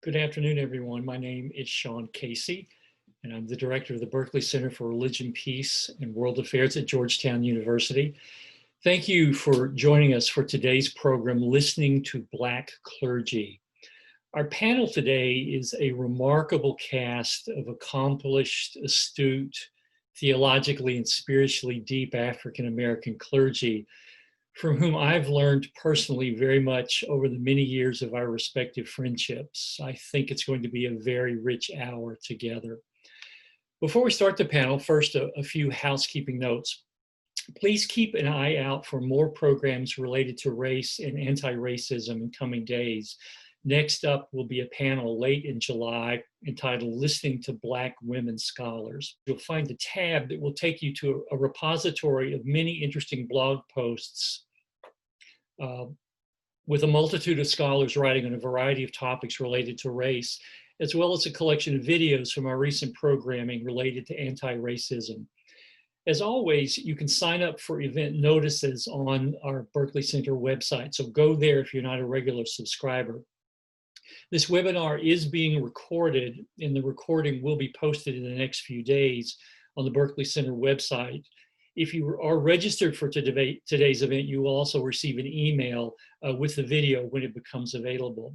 Good afternoon, everyone. My name is Shaun, and I'm the director of the Berkley Center for Religion, Peace, and World Affairs at Georgetown University. Thank you for joining us for today's program, Listening to Black Clergy. Our panel today is a remarkable cast of accomplished, astute, theologically and spiritually deep African-American clergy from whom I've learned personally very much over the many years of our respective friendships. I think it's going to be a very rich hour together. Before we start the panel, first a few housekeeping notes. Please keep an eye out for more programs related to race and anti-racism in coming days. Next up will be a panel late in July entitled Listening to Black Women Scholars. You'll find a tab that will take you to a repository of many interesting blog posts with a multitude of scholars writing on a variety of topics related to race, as well as a collection of videos from our recent programming related to anti-racism. As always, you can sign up for event notices on our Berkley Center website, so go there if you're not a regular subscriber. This webinar is being recorded, and the recording will be posted in the next few days on the Berkley Center website. If you are registered for today's event, you will also receive an email with the video when it becomes available.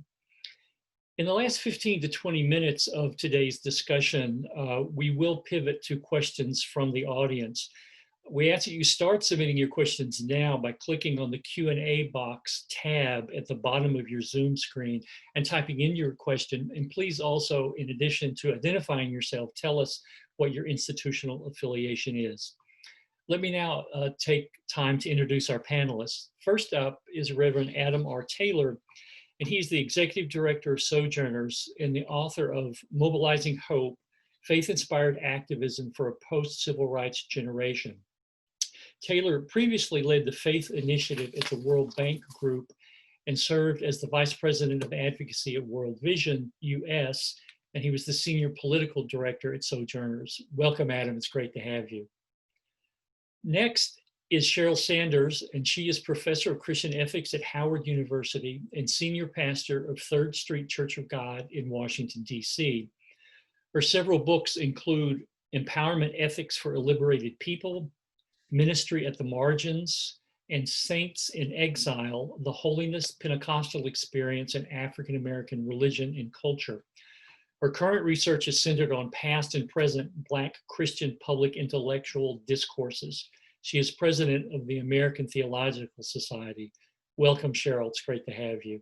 In the last 15 to 20 minutes of today's discussion, we will pivot to questions from the audience. We ask that you start submitting your questions now by clicking on the Q&A box tab at the bottom of your Zoom screen and typing in your question. And please also, in addition to identifying yourself, tell us what your institutional affiliation is. Let me now take time to introduce our panelists. First up is Reverend Adam R. Taylor, and he's the Executive Director of Sojourners and the author of Mobilizing Hope, Faith-Inspired Activism for a Post-Civil Rights Generation. Taylor previously led the Faith Initiative at the World Bank Group and served as the Vice President of Advocacy at World Vision US, and he was the Senior Political Director at Sojourners. Welcome, Adam. It's great to have you. Next is Cheryl Sanders, and she is Professor of Christian Ethics at Howard University and Senior Pastor of Third Street Church of God in Washington, D.C. Her several books include Empowerment Ethics for a Liberated People, Ministry at the Margins, and Saints in Exile, The Holiness Pentecostal Experience in African American Religion and Culture. Her current research is centered on past and present Black Christian public intellectual discourses. She is president of the American Theological Society. Welcome, Cheryl. It's great to have you.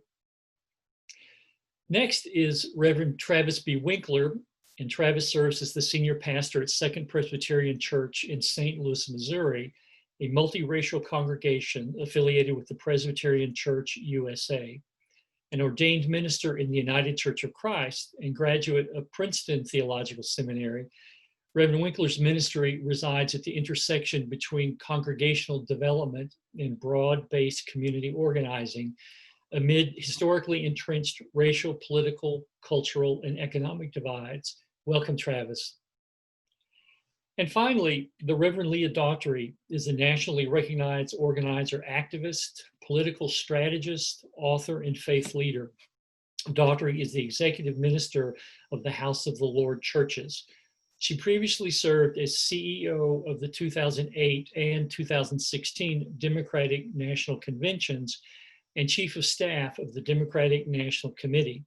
Next is Reverend Travis B. Winckler, and Travis serves as the senior pastor at Second Presbyterian Church in St. Louis, Missouri, a multiracial congregation affiliated with the Presbyterian Church USA. An ordained minister in the United Church of Christ and graduate of Princeton Theological Seminary, Reverend Winckler's ministry resides at the intersection between congregational development and broad-based community organizing amid historically entrenched racial, political, cultural, and economic divides. Welcome, Travis. And finally, the Reverend Leah Daughtry is a nationally recognized organizer, activist, political strategist, author, and faith leader. Daughtry is the executive minister of the House of the Lord Churches. She previously served as CEO of the 2008 and 2016 Democratic National Conventions and Chief of Staff of the Democratic National Committee.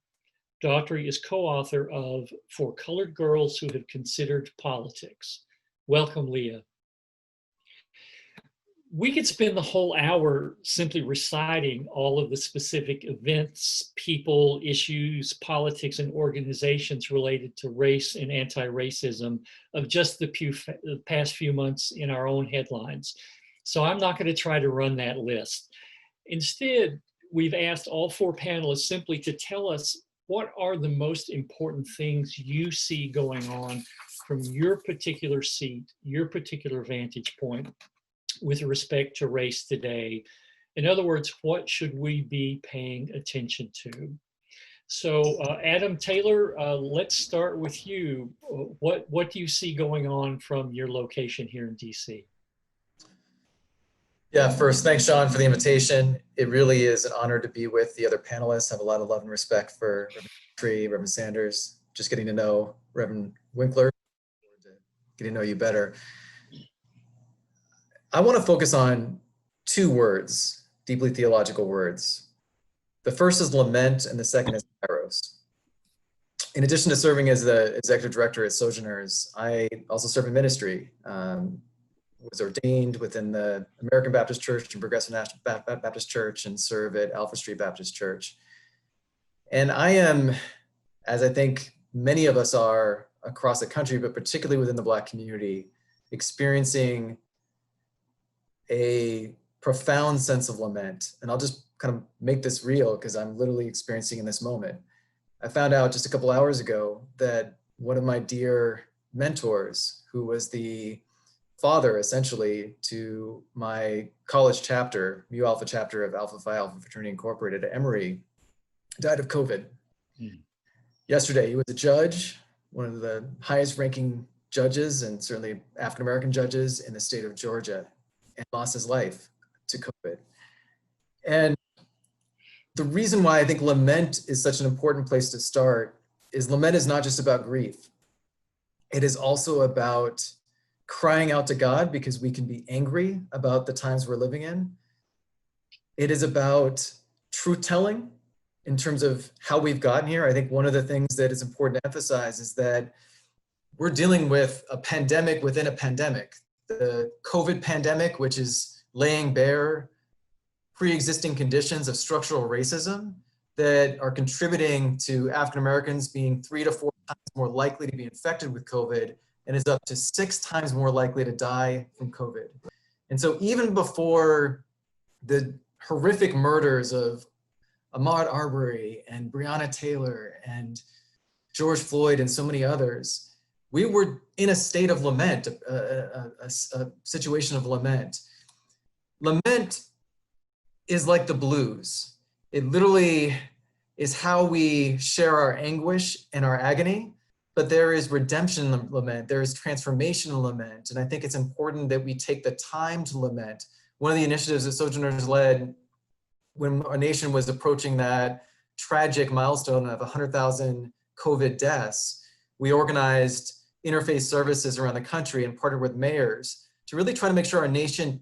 Daughtry is co-author of For Colored Girls Who Have Considered Politics. Welcome, Leah. We could spend the whole hour simply reciting all of the specific events, people, issues, politics, and organizations related to race and anti-racism of just the past few months in our own headlines. So I'm not going to try to run that list. Instead, we've asked all four panelists simply to tell us what are the most important things you see going on from your particular seat, your particular vantage point, with respect to race today. In other words, what should we be paying attention to? So Adam Taylor, let's start with you. What do you see going on from your location here in DC? Yeah, first, thanks, Shaun, for the invitation. It really is an honor to be with the other panelists. I have a lot of love and respect for Reverend Daughtry, Reverend Sanders, just getting to know Reverend Winckler, getting to know you better. I want to focus on two words, deeply theological words. The first is lament, and the second is kairos. In addition to serving as the executive director at Sojourners, I also serve in ministry. Was ordained within the American Baptist Church and Progressive National Baptist Church, and serve at Alpha Street Baptist Church. And I am, as I think many of us are across the country, but particularly within the Black community, experiencing a profound sense of lament. And I'll just kind of make this real because I'm literally experiencing in this moment. I found out just a couple hours ago that one of my dear mentors, who was the father essentially to my college chapter, Mu Alpha chapter of Alpha Phi Alpha Fraternity Incorporated at Emory, died of COVID. Yesterday, he was a judge, one of the highest ranking judges and certainly African-American judges in the state of Georgia, and lost his life to COVID. And the reason why I think lament is such an important place to start is lament is not just about grief. It is also about crying out to God because we can be angry about the times we're living in. It is about truth telling in terms of how we've gotten here. I think one of the things that is important to emphasize is that we're dealing with a pandemic within a pandemic. The COVID pandemic, which is laying bare pre-existing conditions of structural racism that are contributing to African Americans being 3 to 4 times more likely to be infected with COVID, and is up to 6 times more likely to die from COVID. And so even before the horrific murders of Ahmaud Arbery and Breonna Taylor and George Floyd and so many others, we were in a state of lament, a situation of lament. Lament is like the blues. It literally is how we share our anguish and our agony, but there is redemption in lament, there is transformation in lament, and I think it's important that we take the time to lament. One of the initiatives that Sojourners led when our nation was approaching that tragic milestone of 100,000 COVID deaths, we organized interfaith services around the country and partnered with mayors to really try to make sure our nation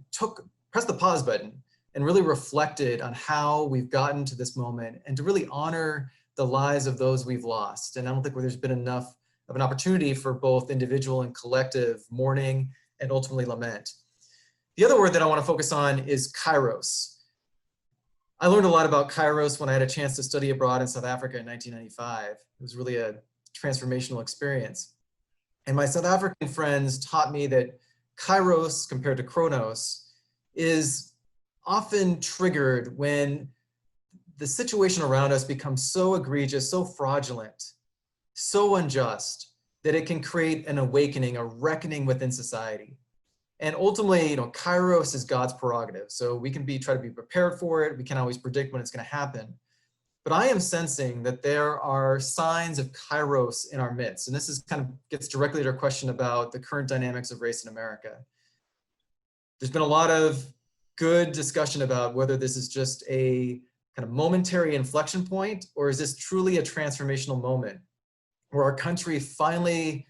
pressed the pause button and really reflected on how we've gotten to this moment, and to really honor the lives of those we've lost. And I don't think there's been enough of an opportunity for both individual and collective mourning and ultimately lament. The other word that I want to focus on is kairos. I learned a lot about kairos when I had a chance to study abroad in South Africa in 1995. It was really a transformational experience. And my South African friends taught me that kairos compared to chronos is often triggered when the situation around us becomes so egregious, so fraudulent, so unjust, that it can create an awakening, a reckoning within society. And ultimately, kairos is God's prerogative. So we can try to be prepared for it. We can't always predict when it's going to happen. But I am sensing that there are signs of kairos in our midst. And this is gets directly to your question about the current dynamics of race in America. There's been a lot of good discussion about whether this is just a kind of momentary inflection point, or is this truly a transformational moment where our country finally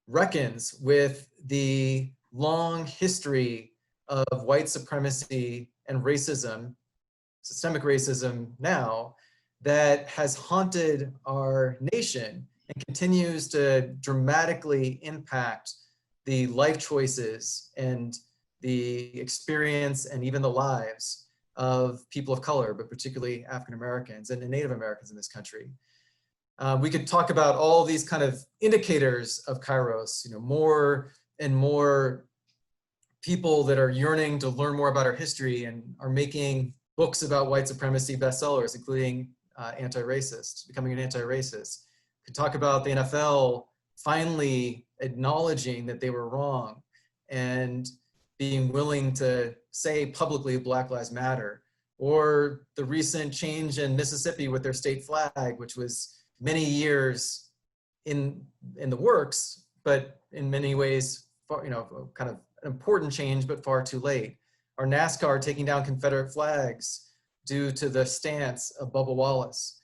reckons with the long history of white supremacy and racism, systemic racism now, that has haunted our nation and continues to dramatically impact the life choices and the experience and even the lives of people of color, but particularly African Americans and Native Americans in this country. We could talk about all these kind of indicators of kairos, more and more people that are yearning to learn more about our history and are making books about white supremacy bestsellers, including anti-racist, becoming an anti-racist. We could talk about the NFL finally acknowledging that they were wrong and being willing to say publicly Black Lives Matter, or the recent change in Mississippi with their state flag, which was many years in the works, but in many ways, kind of an important change, but far too late. or NASCAR taking down Confederate flags due to the stance of Bubba Wallace.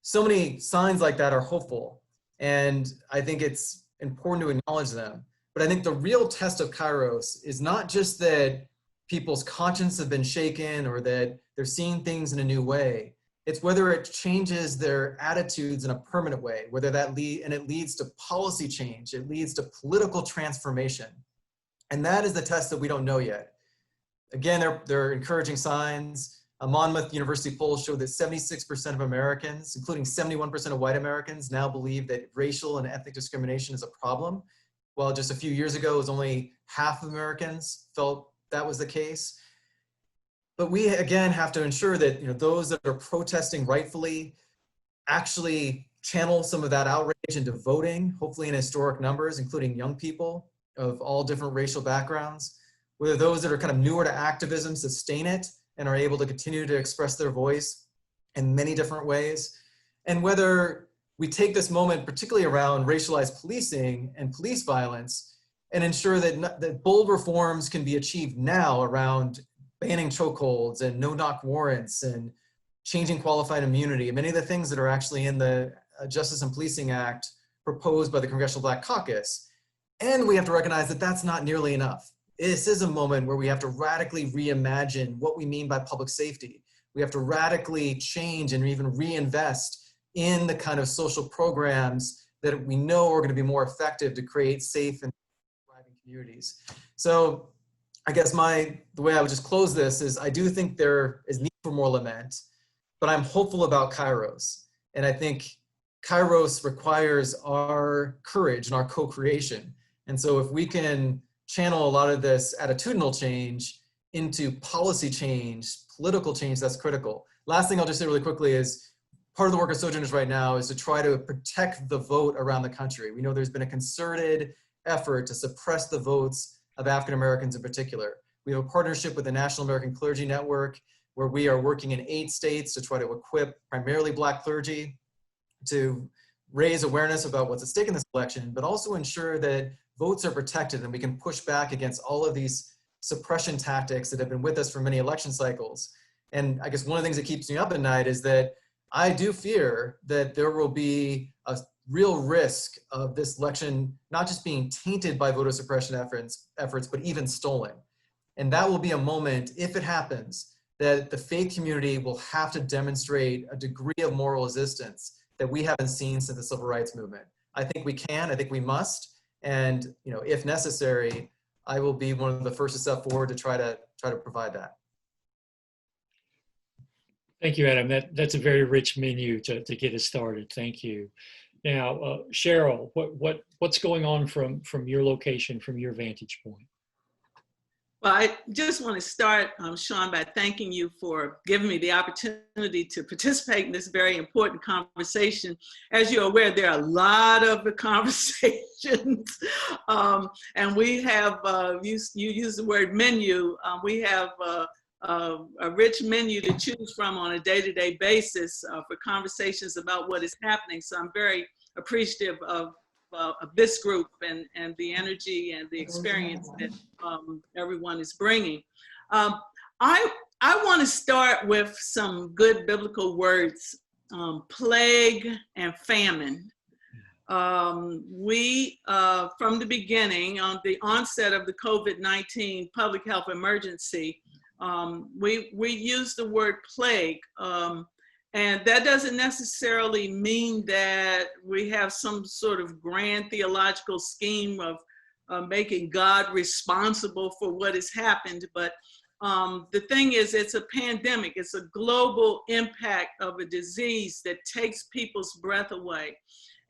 So many signs like that are hopeful, and I think it's important to acknowledge them. But I think the real test of Kairos is not just that people's conscience have been shaken or that they're seeing things in a new way. It's whether it changes their attitudes in a permanent way, whether that it leads to policy change, it leads to political transformation. And that is the test that we don't know yet. Again, there are encouraging signs. A Monmouth University poll showed that 76% of Americans, including 71% of white Americans, now believe that racial and ethnic discrimination is a problem. While just a few years ago, it was only half of Americans felt that was the case. But we, again, have to ensure that those that are protesting rightfully actually channel some of that outrage into voting, hopefully in historic numbers, including young people of all different racial backgrounds. Whether those that are kind of newer to activism sustain it and are able to continue to express their voice in many different ways. And whether we take this moment, particularly around racialized policing and police violence, and ensure that bold reforms can be achieved now around banning chokeholds and no-knock warrants and changing qualified immunity, and many of the things that are actually in the Justice and Policing Act proposed by the Congressional Black Caucus. And we have to recognize that that's not nearly enough. This is a moment where we have to radically reimagine what we mean by public safety. We have to radically change and even reinvest in the kind of social programs that we know are going to be more effective to create safe and thriving communities. So I guess the way I would just close this is I do think there is need for more lament, but I'm hopeful about Kairos. And I think Kairos requires our courage and our co-creation. And so if we can channel a lot of this attitudinal change into policy change, political change, that's critical. Last thing I'll just say really quickly is part of the work of Sojourners right now is to try to protect the vote around the country. We know there's been a concerted effort to suppress the votes of African Americans in particular. We have a partnership with the National American Clergy Network where we are working in 8 states to try to equip primarily Black clergy to raise awareness about what's at stake in this election, but also ensure that votes are protected and we can push back against all of these suppression tactics that have been with us for many election cycles. And I guess one of the things that keeps me up at night is that I do fear that there will be a real risk of this election not just being tainted by voter suppression efforts, but even stolen. And that will be a moment, if it happens, that the faith community will have to demonstrate a degree of moral resistance that we haven't seen since the Civil Rights Movement. I think we can, I think we must. And if necessary, I will be one of the first to step forward to try to provide that. Thank you, Adam. That's a very rich menu to get us started. Thank you. Now, Cheryl, what's going on from your location, from your vantage point? Well, I just want to start, Shaun, by thanking you for giving me the opportunity to participate in this very important conversation. As you're aware, there are a lot of conversations, and we have, you use the word menu, we have a rich menu to choose from on a day-to-day basis for conversations about what is happening. So I'm very appreciative of this group and the energy and the experience that everyone is bringing. I want to start with some good biblical words, plague and famine. We, from the beginning, on the onset of the COVID-19 public health emergency, we used the word plague. And that doesn't necessarily mean that we have some sort of grand theological scheme of making God responsible for what has happened. But the thing is, it's a pandemic. It's a global impact of a disease that takes people's breath away.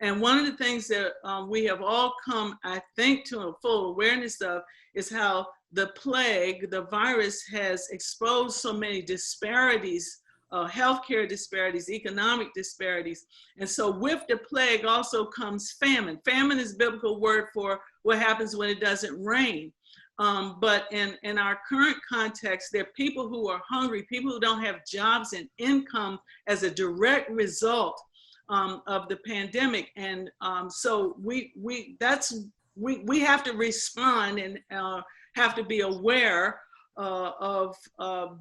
And one of the things that we have all come, I think, to a full awareness of is how the plague, the virus, has exposed so many disparities, healthcare disparities, economic disparities. And so with the plague also comes famine. Famine is a biblical word for what happens when it doesn't rain. But in our current context, there are people who are hungry, people who don't have jobs and income as a direct result of the pandemic. And so we have to respond and have to be aware of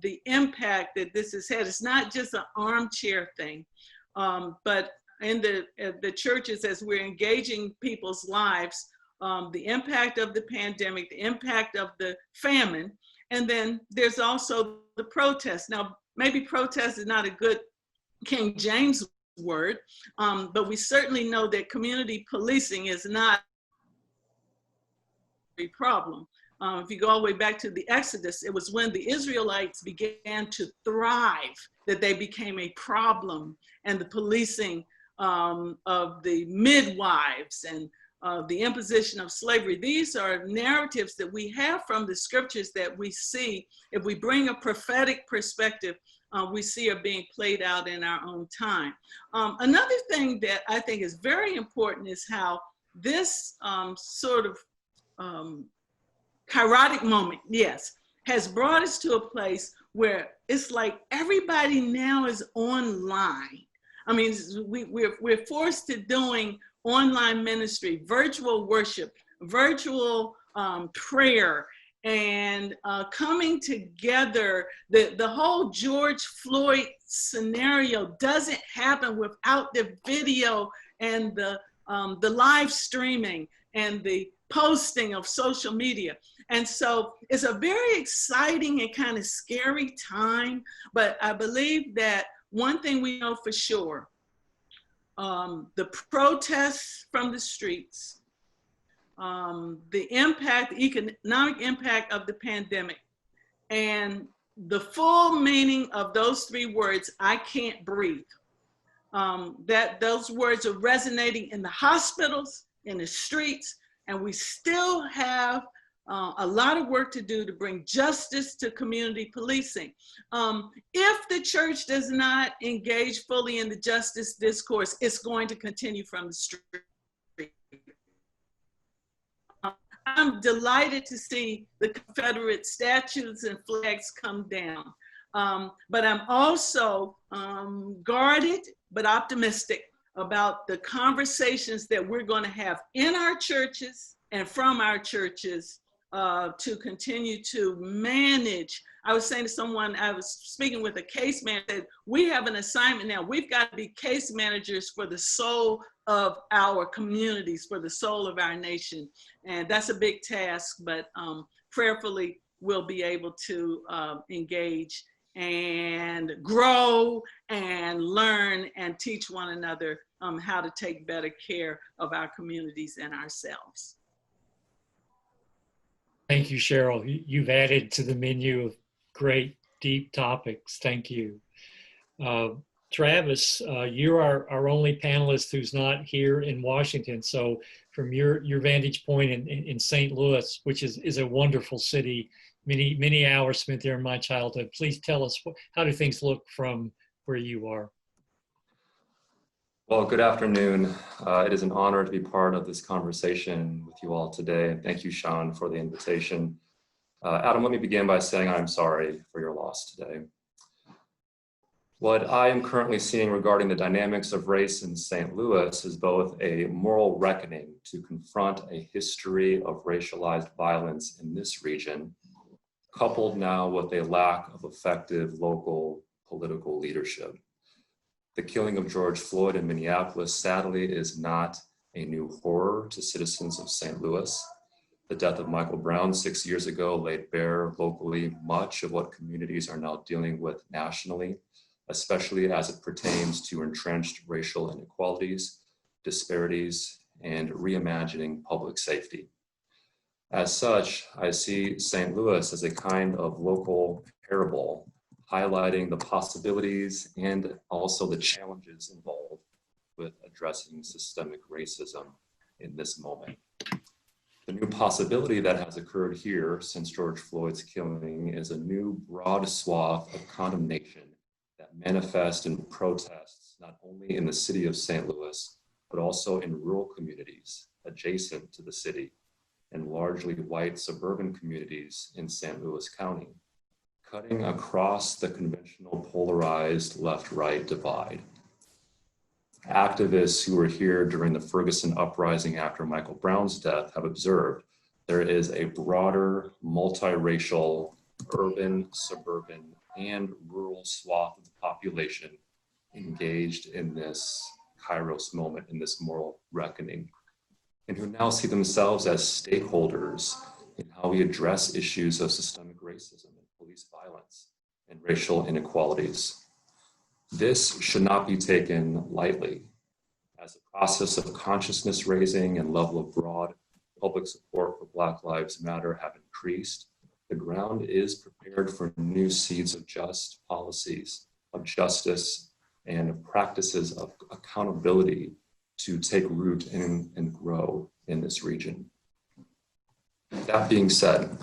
the impact that this has had. It's not just an armchair thing, but in the churches, as we're engaging people's lives, the impact of the pandemic, the impact of the famine, and then there's also the protest. Now, maybe protest is not a good King James word, but we certainly know that community policing is not a problem. If you go all the way back to the Exodus, it was when the Israelites began to thrive that they became a problem, and the policing of the midwives and the imposition of slavery. These are narratives that we have from the scriptures that we see, if we bring a prophetic perspective, we see are being played out in our own time. Another thing that I think is very important is how this sort of kairotic moment, yes, has brought us to a place where it's like everybody now is online. I mean, we're forced to doing online ministry, virtual worship, virtual prayer, and coming together. The whole George Floyd scenario doesn't happen without the video and the live streaming and the posting of social media. And so it's a very exciting and kind of scary time, but I believe that one thing we know for sure, the protests from the streets, the impact, the economic impact of the pandemic, and the full meaning of those three words, I can't breathe. That those words are resonating in the hospitals, in the streets, and we still have a lot of work to do to bring justice to community policing. If the church does not engage fully in the justice discourse, it's going to continue from the street. I'm delighted to see the Confederate statues and flags come down. But I'm also guarded but optimistic about the conversations that we're going to have in our churches and from our churches to continue to manage. I was saying to someone, I was speaking with a case manager, said, we have an assignment now. We've got to be case managers for the soul of our communities, for the soul of our nation. And that's a big task, but prayerfully we'll be able to engage and grow and learn and teach one another how to take better care of our communities and ourselves. Thank you, Cheryl. You've added to the menu of great, deep topics. Thank you. Travis, you're our only panelist who's not here in Washington. So from your vantage point in St. Louis, which is a wonderful city, many hours spent there in my childhood, please tell us, how do things look from where you are? Well, good afternoon. It is an honor to be part of this conversation with you all today. Thank you, Shaun, for the invitation. Adam, let me begin by saying I'm sorry for your loss today. What I am currently seeing regarding the dynamics of race in St. Louis is both a moral reckoning to confront a history of racialized violence in this region, coupled now with a lack of effective local political leadership. The killing of George Floyd in Minneapolis, sadly, is not a new horror to citizens of St. Louis. The death of Michael Brown 6 years ago laid bare locally much of what communities are now dealing with nationally, especially as it pertains to entrenched racial inequalities, disparities, and reimagining public safety. As such, I see St. Louis as a kind of local parable, highlighting the possibilities and also the challenges involved with addressing systemic racism in this moment. The new possibility that has occurred here since George Floyd's killing is a new broad swath of condemnation that manifest in protests, not only in the city of St. Louis, but also in rural communities adjacent to the city and largely white suburban communities in St. Louis County, cutting across the conventional polarized left-right divide. Activists who were here during the Ferguson uprising after Michael Brown's death have observed there is a broader multiracial urban, suburban, and rural swath of the population engaged in this Kairos moment, in this moral reckoning, and who now see themselves as stakeholders in how we address issues of systemic racism and police violence and racial inequalities. This should not be taken lightly. As the process of consciousness raising and level of broad public support for Black Lives Matter have increased, the ground is prepared for new seeds of just policies, of justice, and of practices of accountability to take root and grow in this region. That being said,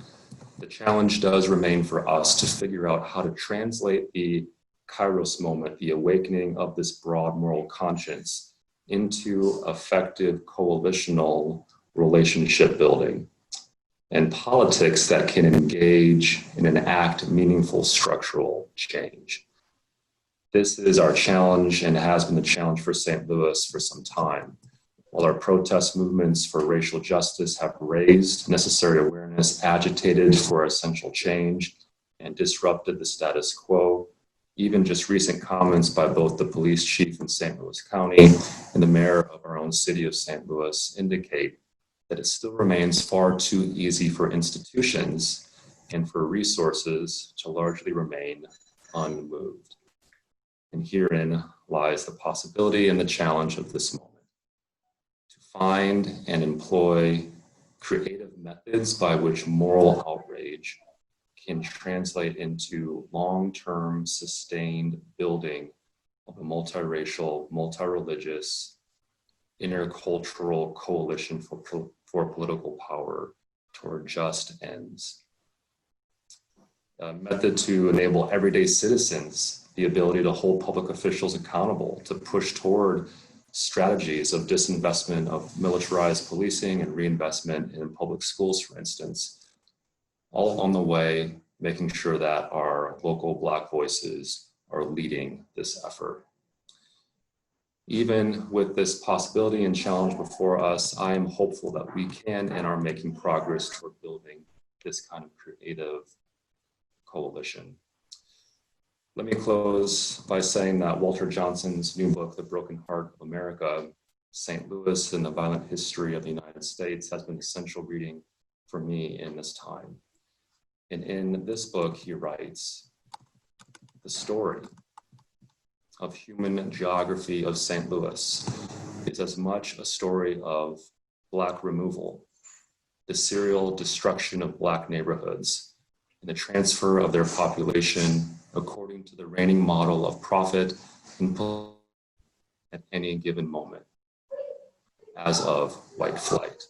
the challenge does remain for us to figure out how to translate the Kairos moment, the awakening of this broad moral conscience, into effective coalitional relationship building and politics that can engage and enact meaningful structural change. This is our challenge and has been the challenge for St. Louis for some time. While our protest movements for racial justice have raised necessary awareness, agitated for essential change, and disrupted the status quo, even just recent comments by both the police chief in St. Louis County and the mayor of our own city of St. Louis indicate that it still remains far too easy for institutions and for resources to largely remain unmoved. And herein lies the possibility and the challenge of this moment. To find and employ creative methods by which moral outrage can translate into long-term sustained building of a multiracial, multi-religious, intercultural coalition for political power toward just ends. A method to enable everyday citizens the ability to hold public officials accountable, to push toward strategies of disinvestment of militarized policing and reinvestment in public schools, for instance, all along the way, making sure that our local Black voices are leading this effort. Even with this possibility and challenge before us, I am hopeful that we can and are making progress toward building this kind of creative coalition. Let me close by saying that Walter Johnson's new book, The Broken Heart of America, St. Louis and the Violent History of the United States, has been essential reading for me in this time. And in this book, he writes, the story of human geography of St. Louis is as much a story of Black removal, the serial destruction of Black neighborhoods, and the transfer of their population according to the reigning model of profit and at any given moment, as of white flight.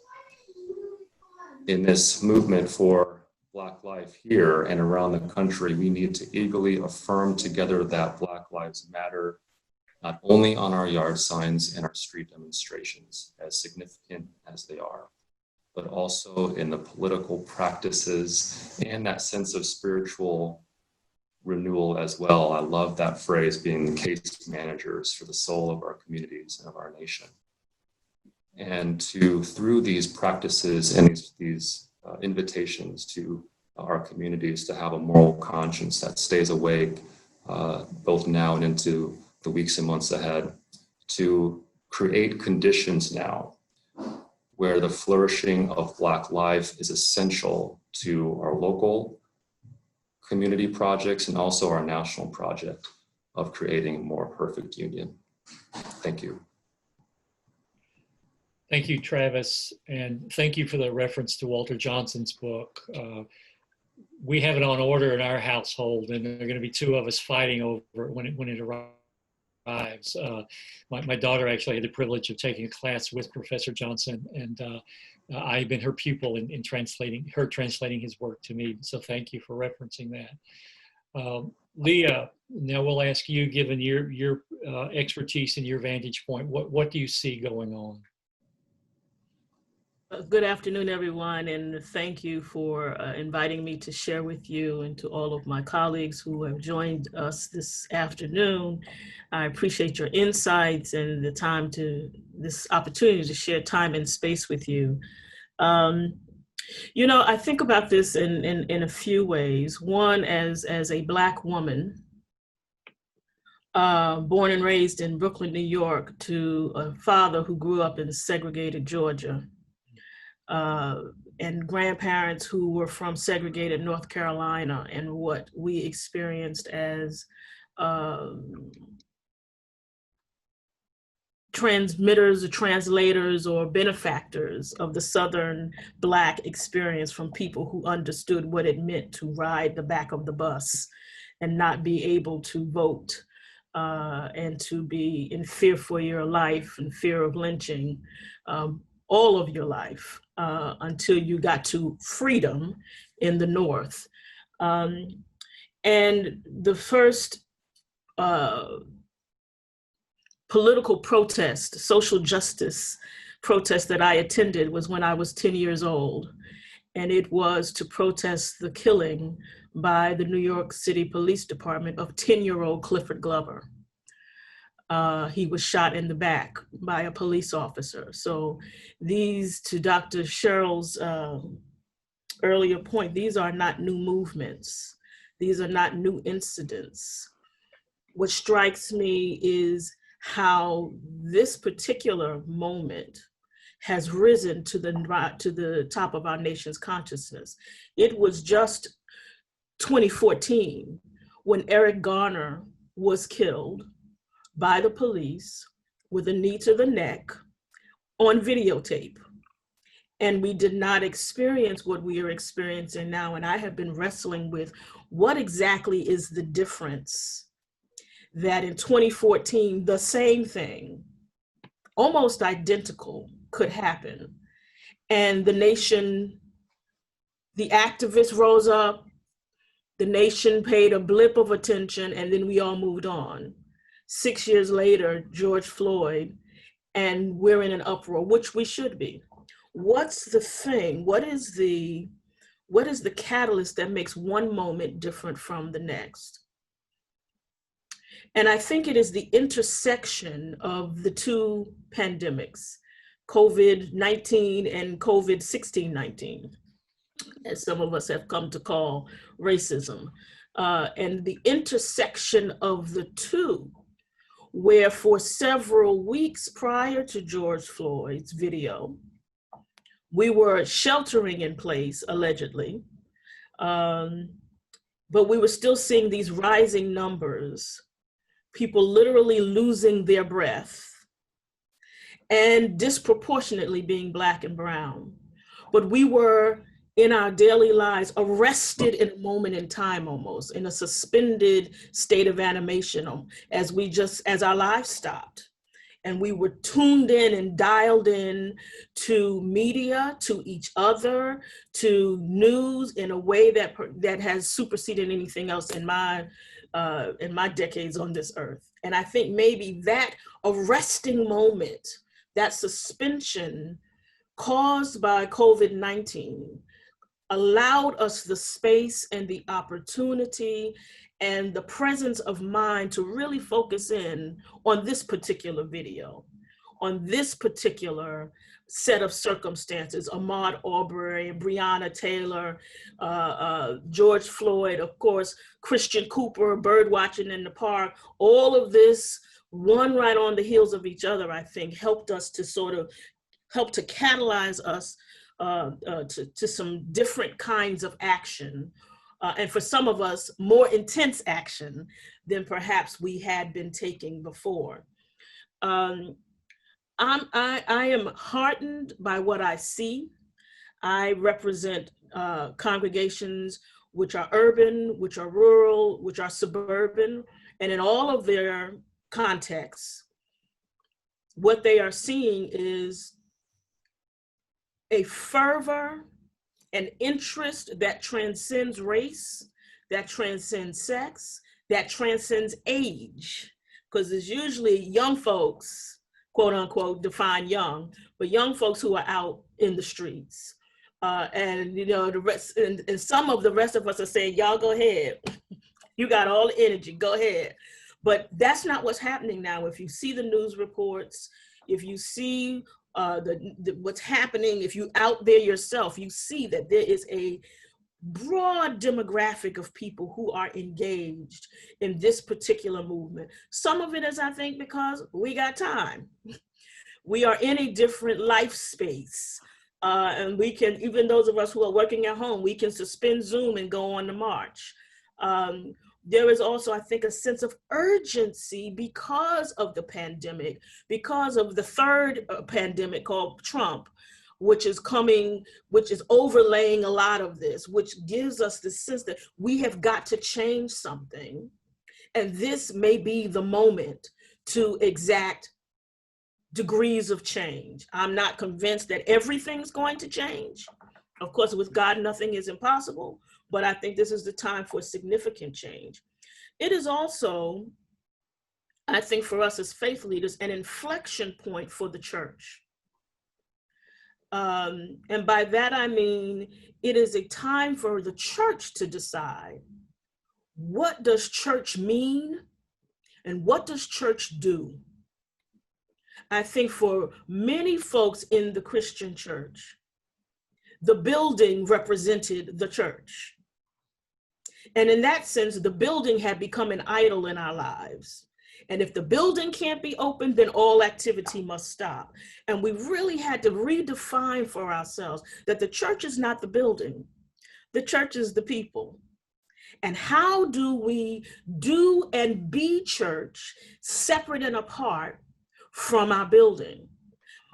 In this movement for Black life here and around the country, we need to eagerly affirm together that Black lives matter, not only on our yard signs and our street demonstrations, as significant as they are, but also in the political practices and that sense of spiritual renewal as well. I love that phrase, being the case managers for the soul of our communities and of our nation. And through these practices and these invitations to our communities to have a moral conscience that stays awake both now and into the weeks and months ahead, to create conditions now where the flourishing of Black life is essential to our local community projects and also our national project of creating a more perfect union. Thank you. Thank you, Travis, and thank you for the reference to Walter Johnson's book. We have it on order in our household, and there are going to be two of us fighting over it when it arrives. My daughter actually had the privilege of taking a class with Professor Johnson, and I've been her pupil in translating his work to me. So thank you for referencing that. Leah, now we'll ask you, given your expertise and your vantage point, what do you see going on? Good afternoon, everyone, and thank you for inviting me to share with you and to all of my colleagues who have joined us this afternoon. I appreciate your insights and this opportunity to share time and space with you. You know, I think about this in a few ways. One, as a Black woman, born and raised in Brooklyn, New York, to a father who grew up in segregated Georgia, and grandparents who were from segregated North Carolina, and what we experienced as transmitters or translators or benefactors of the Southern Black experience from people who understood what it meant to ride the back of the bus and not be able to vote, and to be in fear for your life and fear of lynching all of your life until you got to freedom in the North. And the first political protest, social justice protest that I attended was when I was 10 years old. And it was to protest the killing by the New York City Police Department of 10-year-old Clifford Glover. He was shot in the back by a police officer. So these, to Dr. Cheryl's earlier point, these are not new movements. These are not new incidents. What strikes me is how this particular moment has risen to the top of our nation's consciousness. It was just 2014 when Eric Garner was killed by the police with a knee to the neck on videotape. And we did not experience what we are experiencing now. And I have been wrestling with what exactly is the difference that in 2014, the same thing, almost identical, could happen. And the nation, the activists rose up, the nation paid a blip of attention, and then we all moved on. 6 years later, George Floyd, and we're in an uproar, which we should be. What's the thing? What is the catalyst that makes one moment different from the next? And I think it is the intersection of the two pandemics, COVID-19 and COVID-16-19, as some of us have come to call racism. And the intersection of the two, where for several weeks prior to George Floyd's video, we were sheltering in place, allegedly, but we were still seeing these rising numbers, people literally losing their breath and disproportionately being Black and brown. But we were in our daily lives arrested in a moment in time, almost in a suspended state of animation, as our lives stopped. And we were tuned in and dialed in to media, to each other, to news in a way that has superseded anything else in my decades on this earth. And I think maybe that arresting moment, that suspension caused by COVID-19, allowed us the space and the opportunity and the presence of mind to really focus in on this particular video, on this particular set of circumstances. Ahmaud Arbery, Breonna Taylor, George Floyd, of course, Christian Cooper, bird watching in the park. All of this, one right on the heels of each other, I think, helped us to sort of help to catalyze us to some different kinds of action. And for some of us, more intense action than perhaps we had been taking before. I am heartened by what I see. I represent congregations which are urban, which are rural, which are suburban, and in all of their contexts, what they are seeing is a fervor, an interest that transcends race, that transcends sex, that transcends age, because it's usually young folks, quote unquote, define young, but young folks who are out in the streets. And you know, the rest, and some of the rest of us are saying, y'all go ahead. You got all the energy, go ahead. But that's not what's happening now. If you see the news reports, if you see what's happening, if you out there yourself, you see that there is a broad demographic of people who are engaged in this particular movement. Some of it is, I think, because we got time. We are in a different life space. And we can, even those of us who are working at home, we can suspend Zoom and go on the march. There is also, I think, a sense of urgency because of the pandemic, because of the third pandemic called Trump, which is coming, which is overlaying a lot of this, which gives us the sense that we have got to change something. And this may be the moment to exact degrees of change. I'm not convinced that everything's going to change. Of course, with God, nothing is impossible, but I think this is the time for significant change. It is also, I think, for us as faith leaders, an inflection point for the church. And by that, I mean, it is a time for the church to decide, what does church mean and what does church do? I think for many folks in the Christian church, the building represented the church. And in that sense, the building had become an idol in our lives. And if the building can't be opened, then all activity must stop. And we really had to redefine for ourselves that the church is not the building. The church is the people. And how do we do and be church separate and apart from our building?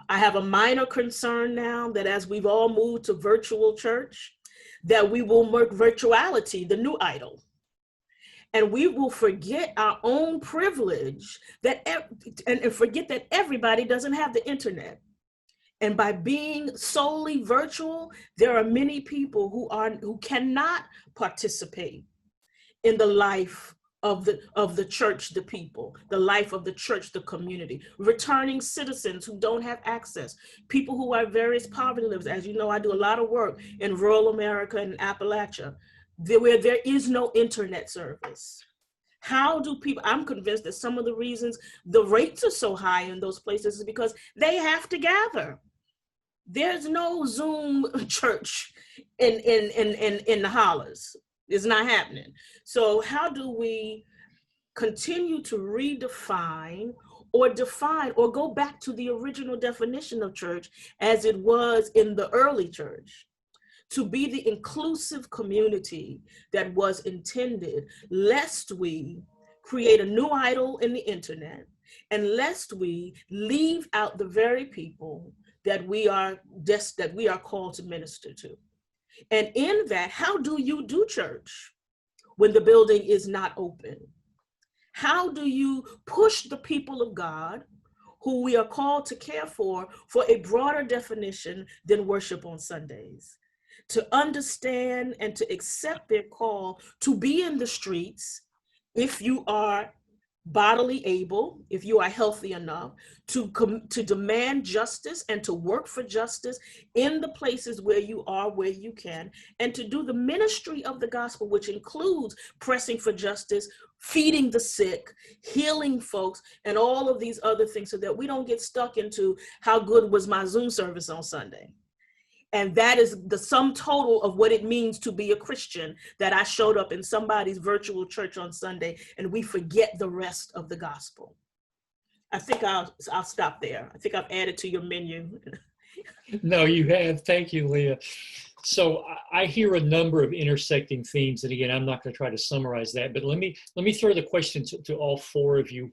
I have a minor concern now that as we've all moved to virtual church, that we will make virtuality the new idol. And we will forget our own privilege and forget that everybody doesn't have the internet. And by being solely virtual, there are many people who cannot participate in the life of the church, the people, the life of the church, the community, returning citizens who don't have access, people who are various poverty levels. As you know, I do a lot of work in rural America and Appalachia, where there is no internet service. How do people, I'm convinced that some of the reasons the rates are so high in those places is because they have to gather. There's no Zoom church in the hollers. It's not happening. So how do we continue to redefine or define or go back to the original definition of church as it was in the early church, to be the inclusive community that was intended, lest we create a new idol in the internet, and lest we leave out the very people that we are called to minister to. And in that, how do you do church when the building is not open? How do you push the people of God, who we are called to care for a broader definition than worship on Sundays, to understand and to accept their call to be in the streets if you are bodily able, if you are healthy enough, to demand justice and to work for justice in the places where you are, where you can, and to do the ministry of the gospel, which includes pressing for justice, feeding the sick, healing folks, and all of these other things, so that we don't get stuck into how good was my Zoom service on Sunday. And that is the sum total of what it means to be a Christian, that I showed up in somebody's virtual church on Sunday and we forget the rest of the gospel. I think I'll stop there. I think I've added to your menu. No, you have. Thank you, Leah. So I hear a number of intersecting themes. And again, I'm not going to try to summarize that, but let me throw the question to all four of you.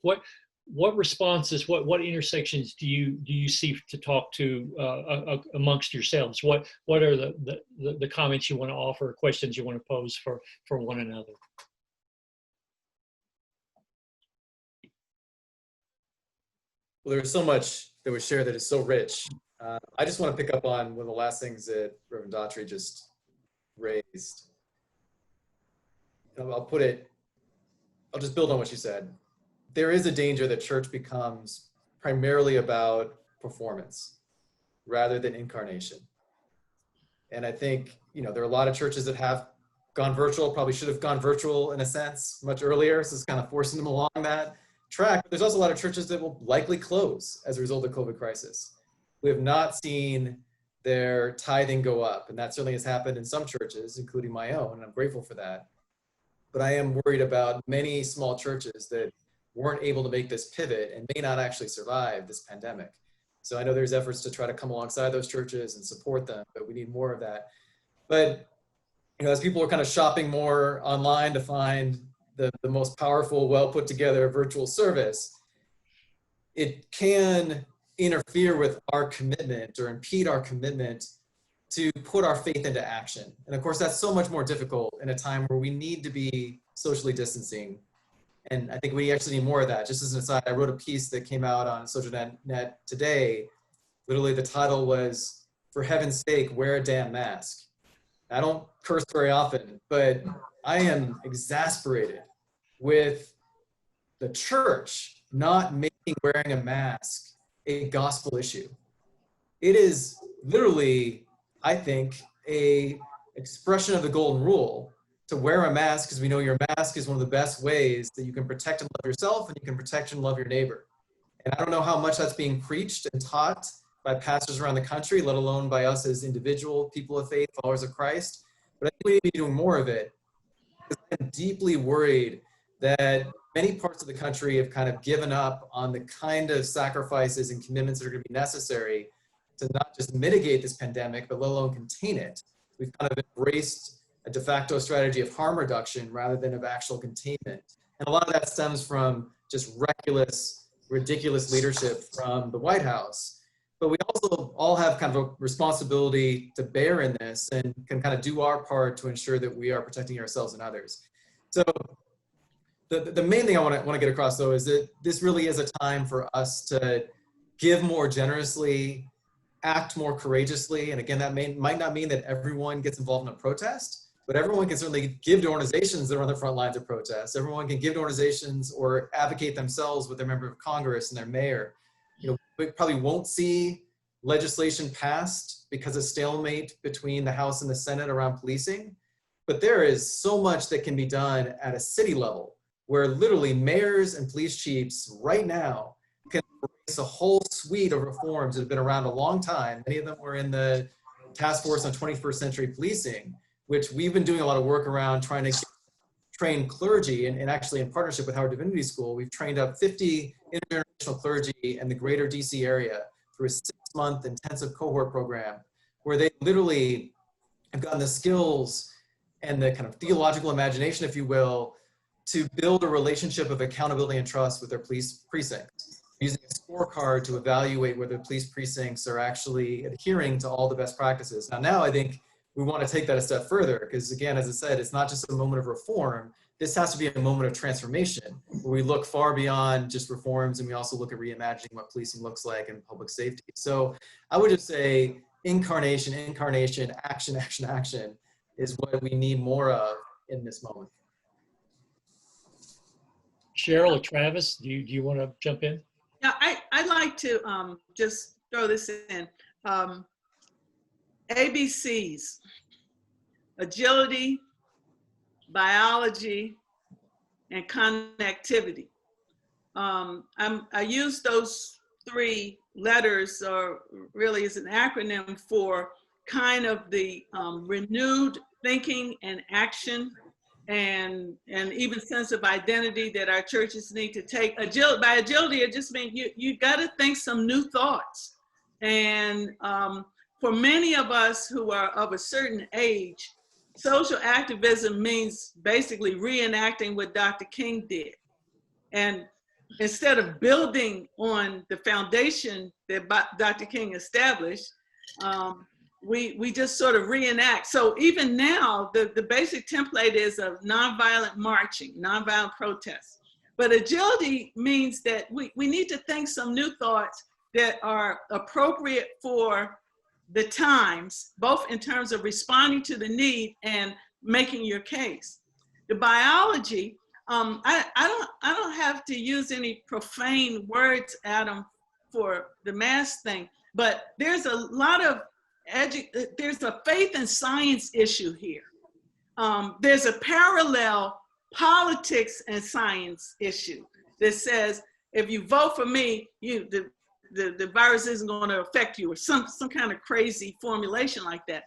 What responses, what intersections do you see to talk to amongst yourselves? What are the comments you want to offer, questions you want to pose for one another? Well, there's so much that was shared that is so rich. I just want to pick up on one of the last things that Reverend Daughtry just raised. I'll just build on what she said. There is a danger that church becomes primarily about performance rather than incarnation. And I think, there are a lot of churches that have gone virtual, probably should have gone virtual in a sense much earlier. So it's kind of forcing them along that track. But there's also a lot of churches that will likely close as a result of the COVID crisis. who have not seen their tithing go up. And that certainly has happened in some churches, including my own, and I'm grateful for that. But I am worried about many small churches that weren't able to make this pivot and may not actually survive this pandemic. So I know there's efforts to try to come alongside those churches and support them, but we need more of that. But as people are kind of shopping more online to find the most powerful, well put together virtual service, it can interfere with our commitment or impede our commitment to put our faith into action. And of course, that's so much more difficult in a time where we need to be socially distancing. And I think we actually need more of that. Just as an aside, I wrote a piece that came out on Sojourners today. Literally the title was, "For heaven's sake, wear a damn mask." I don't curse very often, but I am exasperated with the church not making wearing a mask a gospel issue. It is literally, I think, a expression of the golden rule to wear a mask, because we know your mask is one of the best ways that you can protect and love yourself, and you can protect and love your neighbor. And I don't know how much that's being preached and taught by pastors around the country, let alone by us as individual people of faith, followers of Christ. But I think we need to be doing more of it. I'm deeply worried that many parts of the country have kind of given up on the kind of sacrifices and commitments that are going to be necessary to not just mitigate this pandemic, but let alone contain it. We've kind of embraced a de facto strategy of harm reduction rather than of actual containment. And a lot of that stems from just ridiculous leadership from the White House. But we also all have kind of a responsibility to bear in this and can kind of do our part to ensure that we are protecting ourselves and others. So the main thing I want to get across, though, is that this really is a time for us to give more generously, act more courageously. And again, that might not mean that everyone gets involved in a protest, but everyone can certainly give to organizations that are on the front lines of protests. Everyone can give to organizations or advocate themselves with their member of Congress and their mayor. We probably won't see legislation passed because of stalemate between the House and the Senate around policing, but there is so much that can be done at a city level, where literally mayors and police chiefs right now can embrace a whole suite of reforms that have been around a long time. Many of them were in the task force on 21st century policing, which we've been doing a lot of work around trying to train clergy, and actually in partnership with Howard Divinity School, we've trained up 50 intergenerational clergy in the greater DC area through a 6-month intensive cohort program, where they literally have gotten the skills and the kind of theological imagination, if you will, to build a relationship of accountability and trust with their police precincts, using a scorecard to evaluate whether police precincts are actually adhering to all the best practices. Now I think we want to take that a step further, because again, as I said, it's not just a moment of reform. This has to be a moment of transformation, where we look far beyond just reforms, and we also look at reimagining what policing looks like and public safety. So I would just say incarnation, action is what we need more of in this moment. Cheryl or Travis, do you want to jump in? Yeah, I'd like to just throw this in. ABCs: agility, biology, and connectivity. I use those 3 letters, or really is an acronym, for kind of the renewed thinking and action and even sense of identity that our churches need to take. By agility, it just means you got to think some new thoughts. And for many of us who are of a certain age, social activism means basically reenacting what Dr. King did. And instead of building on the foundation that Dr. King established, we just sort of reenact. So even now, the basic template is of nonviolent marching, nonviolent protests. But agility means that we need to think some new thoughts that are appropriate for the times, both in terms of responding to the need and making your case. The biology, I don't have to use any profane words, Adam, for the mask thing, but there's a lot of there's a faith and science issue here. There's a parallel politics and science issue that says, if you vote for me, the virus isn't going to affect you, or some kind of crazy formulation like that.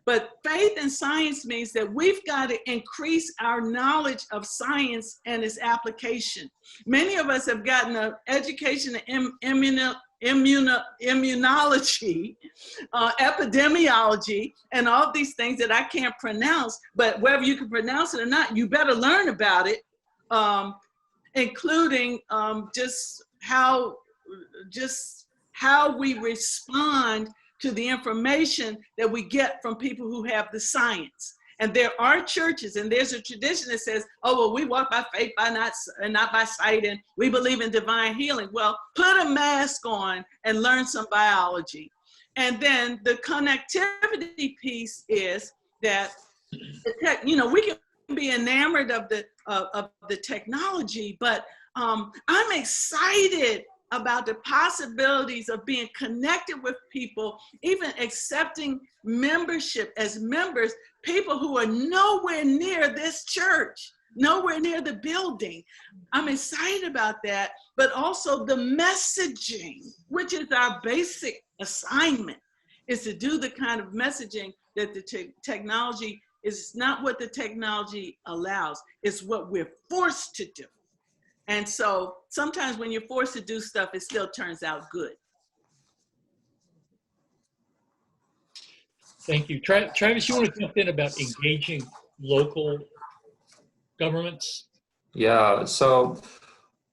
But faith and science means that we've got to increase our knowledge of science and its application. Many of us have gotten an education in immunology, epidemiology, and all these things that I can't pronounce, but whether you can pronounce it or not, you better learn about it, including just how we respond to the information that we get from people who have the science. And there are churches, and there's a tradition that says, oh, well, we walk by faith and not by sight, and we believe in divine healing. Well, put a mask on and learn some biology. And then the connectivity piece is that, we can be enamored of the technology, but I'm excited about the possibilities of being connected with people, even accepting membership as members, people who are nowhere near this church, nowhere near the building. I'm excited about that, but also the messaging, which is our basic assignment, is to do the kind of messaging that the technology is not what the technology allows, it's what we're forced to do. And so sometimes when you're forced to do stuff, it still turns out good. Thank you. Travis, you want to jump in about engaging local governments? Yeah, so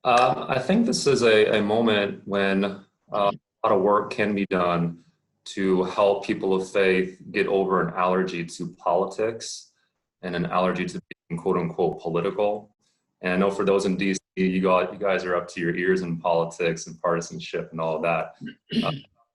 I think this is a moment when a lot of work can be done to help people of faith get over an allergy to politics and an allergy to being quote unquote political. And I know for those in DC, you guys are up to your ears in politics and partisanship and all of that.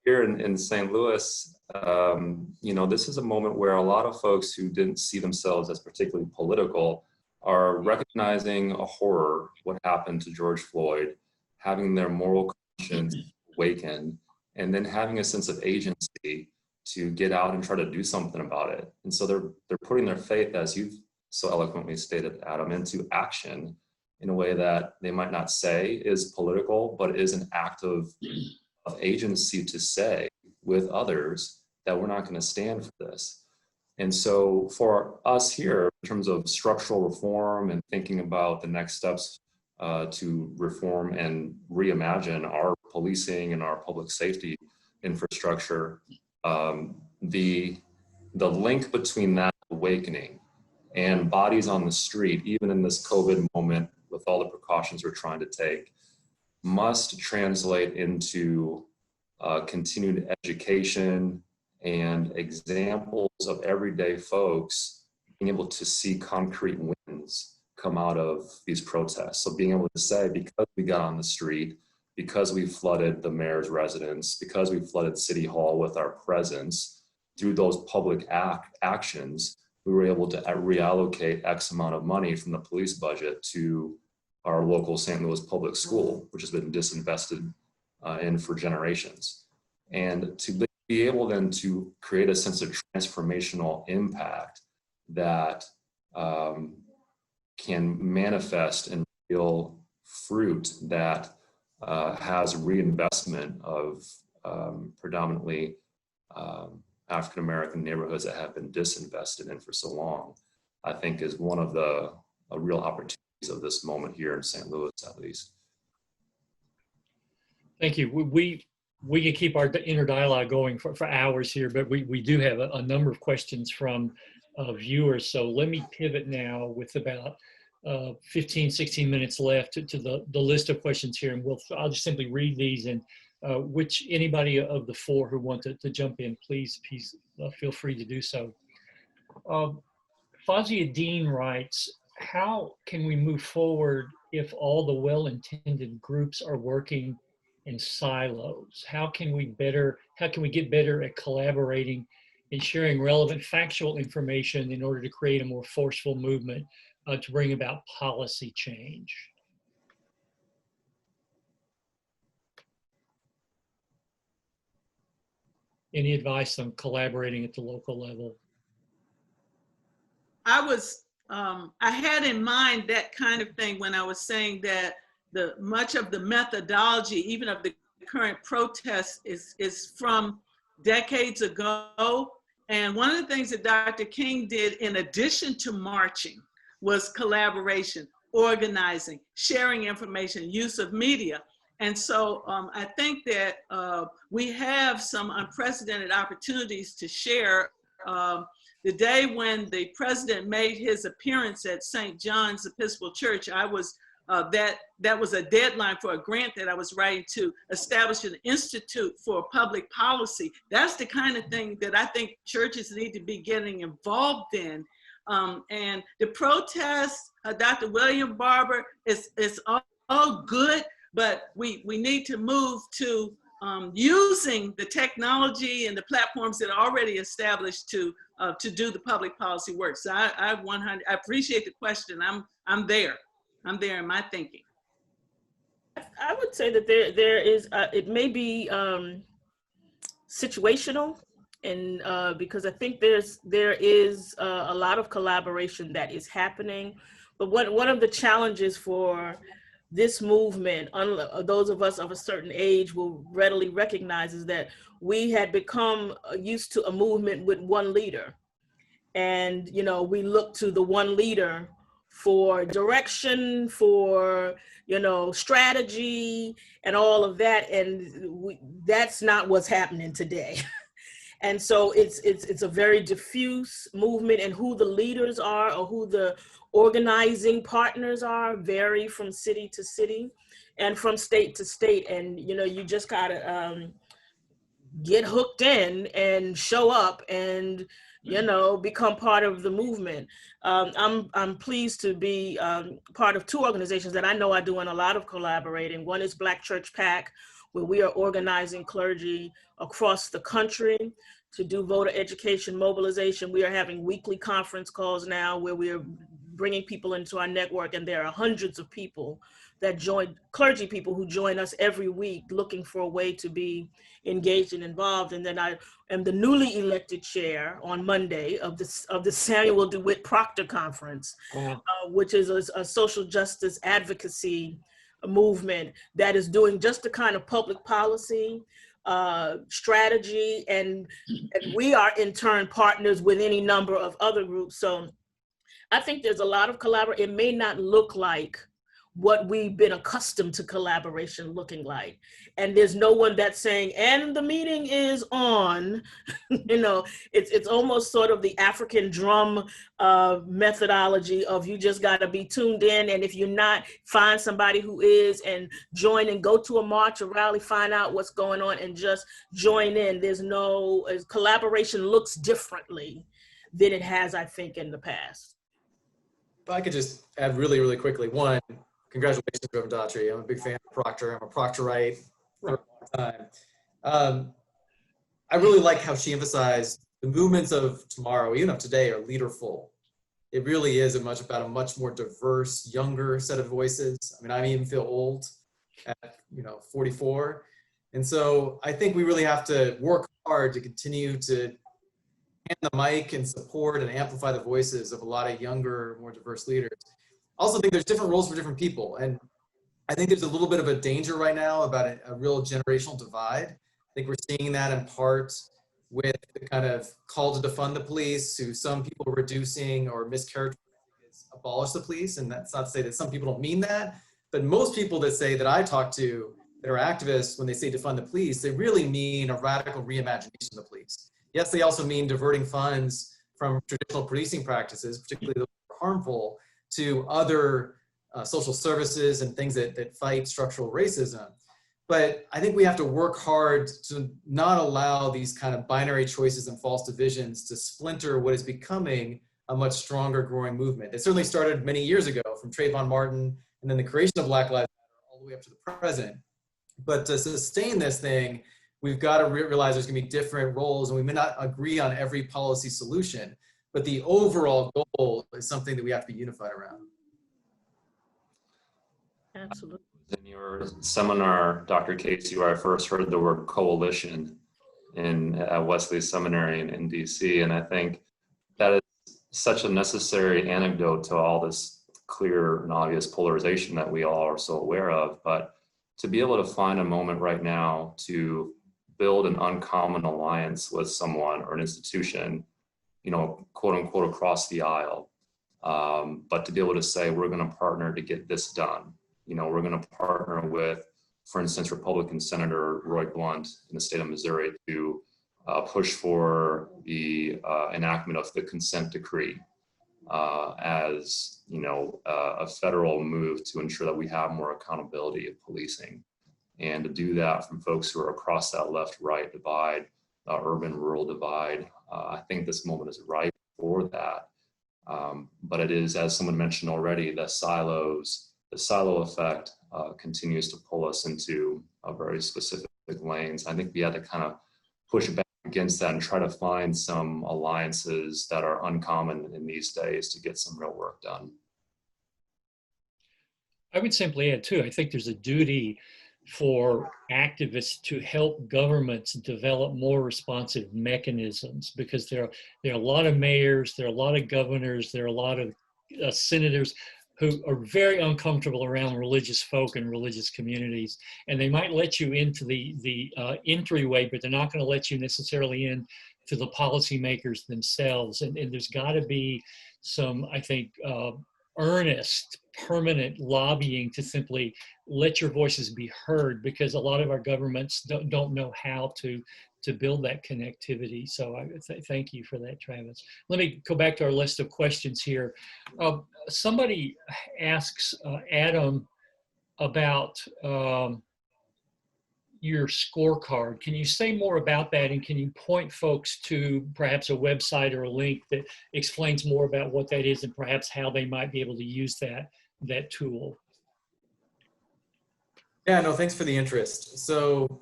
Here in St. Louis, this is a moment where a lot of folks who didn't see themselves as particularly political are recognizing a horror, what happened to George Floyd, having their moral conscience awaken, and then having a sense of agency to get out and try to do something about it. And so they're putting their faith, as you've so eloquently stated, Adam, into action in a way that they might not say is political, but is an act of agency to say with others that we're not going to stand for this. And so for us here, in terms of structural reform and thinking about the next steps to reform and reimagine our policing and our public safety infrastructure, the link between that awakening and bodies on the street, even in this COVID moment, with all the precautions we're trying to take, must translate into continued education and examples of everyday folks being able to see concrete wins come out of these protests. So being able to say, because we got on the street, because we flooded the mayor's residence, because we flooded City Hall with our presence, through those public actions, we were able to reallocate X amount of money from the police budget to our local St. Louis public school, which has been disinvested in for generations. And to be able then to create a sense of transformational impact that can manifest in real fruit that has reinvestment of predominantly African-American neighborhoods that have been disinvested in for so long, I think is one of the real opportunities of this moment here in St. Louis, at least. Thank you. We can keep our inner dialogue going for hours here, but we do have a number of questions from viewers. So let me pivot now with about 15, 16 minutes left to the list of questions here. And I'll just simply read these, and anybody of the four who want to jump in, please feel free to do so. Fazia Dean writes, how can we move forward if all the well-intended groups are working in silos? How can we get better at collaborating and sharing relevant factual information in order to create a more forceful movement to bring about policy change? Any advice on collaborating at the local level? I had in mind that kind of thing when I was saying that much of the methodology, even of the current protest is from decades ago. And one of the things that Dr. King did in addition to marching was collaboration, organizing, sharing information, use of media. And so I think that we have some unprecedented opportunities to share. The day when the president made his appearance at St. John's Episcopal Church, I was, that was a deadline for a grant that I was writing to establish an institute for public policy. That's the kind of thing that I think churches need to be getting involved in. And the protest, Dr. William Barber, is all good, but we need to move to using the technology and the platforms that are already established to do the public policy work. So I appreciate the question. I'm there in my thinking. I would say that there is, it may be situational, and because I think there is a lot of collaboration that is happening. But one of the challenges for this movement, those of us of a certain age will readily recognize, is that we had become used to a movement with one leader. And, you know, we look to the one leader for direction, for, you know, strategy and all of that. And that's not what's happening today. And so it's a very diffuse movement, and who the leaders are or who the organizing partners are vary from city to city and from state to state. And, you know, you just gotta get hooked in and show up and, you know, become part of the movement. I'm pleased to be part of two organizations that I know are doing a lot of collaborating. One is Black Church PAC, where we are organizing clergy across the country to do voter education mobilization. We are having weekly conference calls now where we are bringing people into our network, and there are hundreds of people that join, clergy people who join us every week looking for a way to be engaged and involved. And then I am the newly elected chair on Monday of the Samuel DeWitt Proctor Conference, which is a social justice advocacy movement that is doing just the kind of public policy strategy, and we are in turn partners with any number of other groups. So I think there's a lot of collaboration. It may not look like what we've been accustomed to collaboration looking like. And there's no one that's saying, and the meeting is on. You know, it's almost sort of the African drum methodology of you just gotta be tuned in. And if you're not, find somebody who is and join and go to a march or rally, find out what's going on and just join in. There's no, collaboration looks differently than it has, I think, in the past. If I could just add really, really quickly. One, congratulations, Reverend Daughtry. I'm a big fan of Proctor. I'm a Proctorite for a long time. I really like how she emphasized the movements of tomorrow, even of today, are leaderful. It really is about a much more diverse, younger set of voices. I mean, I even feel old at 44. And so I think we really have to work hard to continue to hand the mic and support and amplify the voices of a lot of younger, more diverse leaders. I also think there's different roles for different people. And I think there's a little bit of a danger right now about a real generational divide. I think we're seeing that in part with the kind of call to defund the police, who some people are reducing or mischaracterizing as abolish the police. And that's not to say that some people don't mean that, but most people that I talk to that are activists, when they say defund the police, they really mean a radical reimagination of the police. Yes, they also mean diverting funds from traditional policing practices, particularly those that are harmful, to other social services and things that fight structural racism. But I think we have to work hard to not allow these kind of binary choices and false divisions to splinter what is becoming a much stronger growing movement. It certainly started many years ago from Trayvon Martin and then the creation of Black Lives Matter all the way up to the present. But to sustain this thing, we've got to realize there's going to be different roles, and we may not agree on every policy solution, but the overall goal is something that we have to be unified around. Absolutely. In your seminar, Dr. Casey, where I first heard the word coalition at Wesley Seminary in DC, and I think that is such a necessary antidote to all this clear and obvious polarization that we all are so aware of. But to be able to find a moment right now to build an uncommon alliance with someone or an institution, you know, quote unquote, across the aisle. But to be able to say, we're going to partner to get this done. You know, we're going to partner with, for instance, Republican Senator Roy Blunt in the state of Missouri to push for the enactment of the consent decree as, you know, a federal move to ensure that we have more accountability of policing. And to do that from folks who are across that left-right divide, urban-rural divide, I think this moment is ripe for that. But it is, as someone mentioned already, the silo effect continues to pull us into very specific lanes. I think we had to kind of push back against that and try to find some alliances that are uncommon in these days to get some real work done. I would simply add too, I think there's a duty for activists to help governments develop more responsive mechanisms, because there are a lot of mayors, there are a lot of governors, there are a lot of senators who are very uncomfortable around religious folk and religious communities, and they might let you into the entryway, but they're not going to let you necessarily in to the policymakers themselves. And there's got to be some, I think, earnest, permanent lobbying to simply let your voices be heard, because a lot of our governments don't know how to build that connectivity. So I thank you for that, Travis. Let me go back to our list of questions here. Somebody asks Adam about your scorecard. Can you say more about that, and can you point folks to perhaps a website or a link that explains more about what that is and perhaps how they might be able to use that tool? Yeah, no, thanks for the interest. So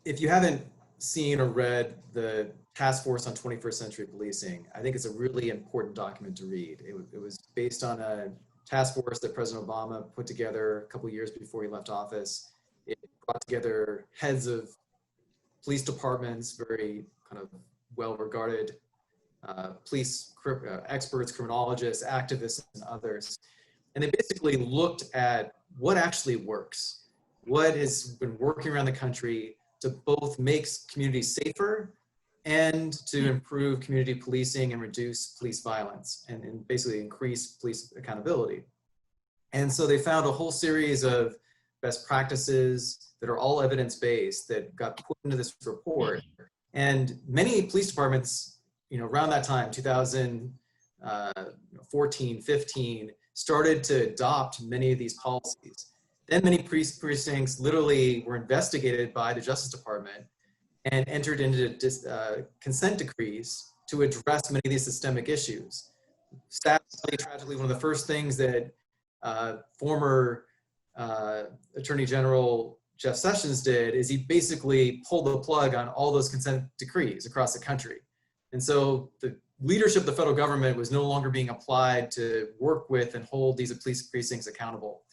if you haven't seen or read the Task Force on 21st Century Policing, I think it's a really important document to read. It was based on a task force that President Obama put together a couple of years before he left office. It brought together heads of police departments, very kind of well-regarded police experts, criminologists, activists, and others. And they basically looked at what actually works, what has been working around the country to both make communities safer and to improve community policing and reduce police violence and basically increase police accountability. And so they found a whole series of best practices that are all evidence-based that got put into this report. And many police departments, you know, around that time, 2014, 15, started to adopt many of these policies. Then many precincts literally were investigated by the Justice Department and entered into consent decrees to address many of these systemic issues. Sadly, tragically, one of the first things that former Attorney General Jeff Sessions did is he basically pulled the plug on all those consent decrees across the country. And so the leadership of the federal government was no longer being applied to work with and hold these police precincts accountable.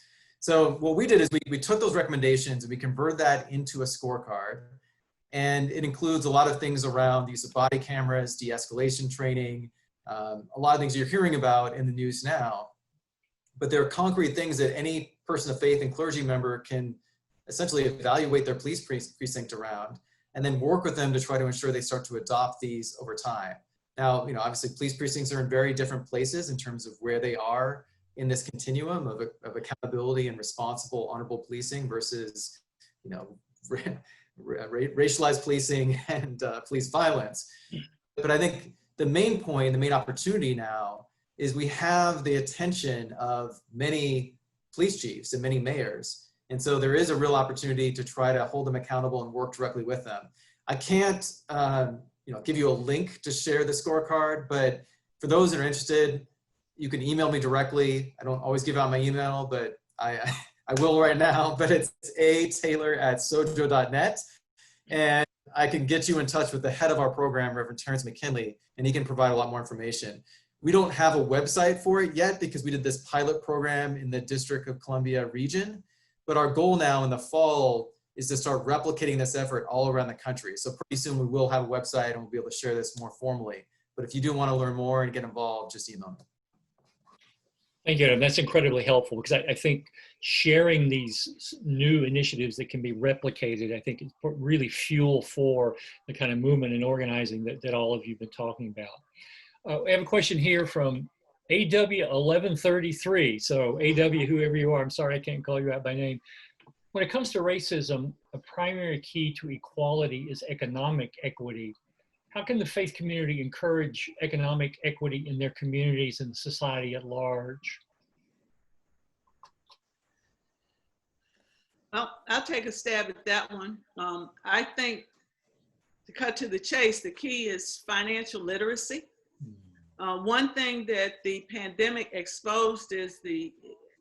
So what we did is we took those recommendations and we converted that into a scorecard. And it includes a lot of things around the use of body cameras, de-escalation training, a lot of things you're hearing about in the news now. But there are concrete things that any person of faith and clergy member can essentially evaluate their police precinct around and then work with them to try to ensure they start to adopt these over time. Now, you know, obviously police precincts are in very different places in terms of where they are in this continuum of accountability and responsible, honorable policing versus, you know, racialized policing and police violence. But I think the main point, the main opportunity now is we have the attention of many police chiefs and many mayors. And so there is a real opportunity to try to hold them accountable and work directly with them. I can't you know, give you a link to share the scorecard, but for those that are interested, you can email me directly. I don't always give out my email, but I will right now, but it's ataylor@sojo.net. And I can get you in touch with the head of our program, Reverend Terrence McKinley, and he can provide a lot more information. We don't have a website for it yet because we did this pilot program in the District of Columbia region, but our goal now in the fall is to start replicating this effort all around the country. So pretty soon we will have a website and we'll be able to share this more formally. But if you do want to learn more and get involved, just email me. Thank you, Adam. That's incredibly helpful because I think sharing these new initiatives that can be replicated, I think is really fuel for the kind of movement and organizing that all of you have been talking about. I have a question here from AW1133. So AW, whoever you are, I'm sorry I can't call you out by name. When it comes to racism, a primary key to equality is economic equity. How can the faith community encourage economic equity in their communities and society at large? Well, I'll take a stab at that one. I think, to cut to the chase, the key is financial literacy. One thing that the pandemic exposed is the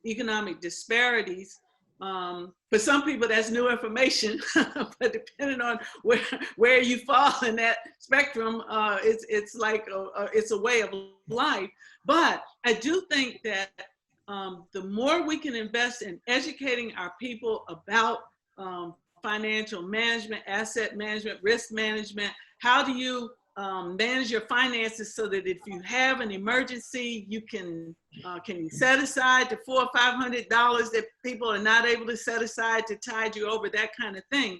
economic disparities. For some people, that's new information, but depending on where you fall in that spectrum, it's like it's a way of life. But I do think that the more we can invest in educating our people about financial management, asset management, risk management, how do you manage your finances so that if you have an emergency, you can you set aside the $400 or $500 that people are not able to set aside to tide you over, that kind of thing.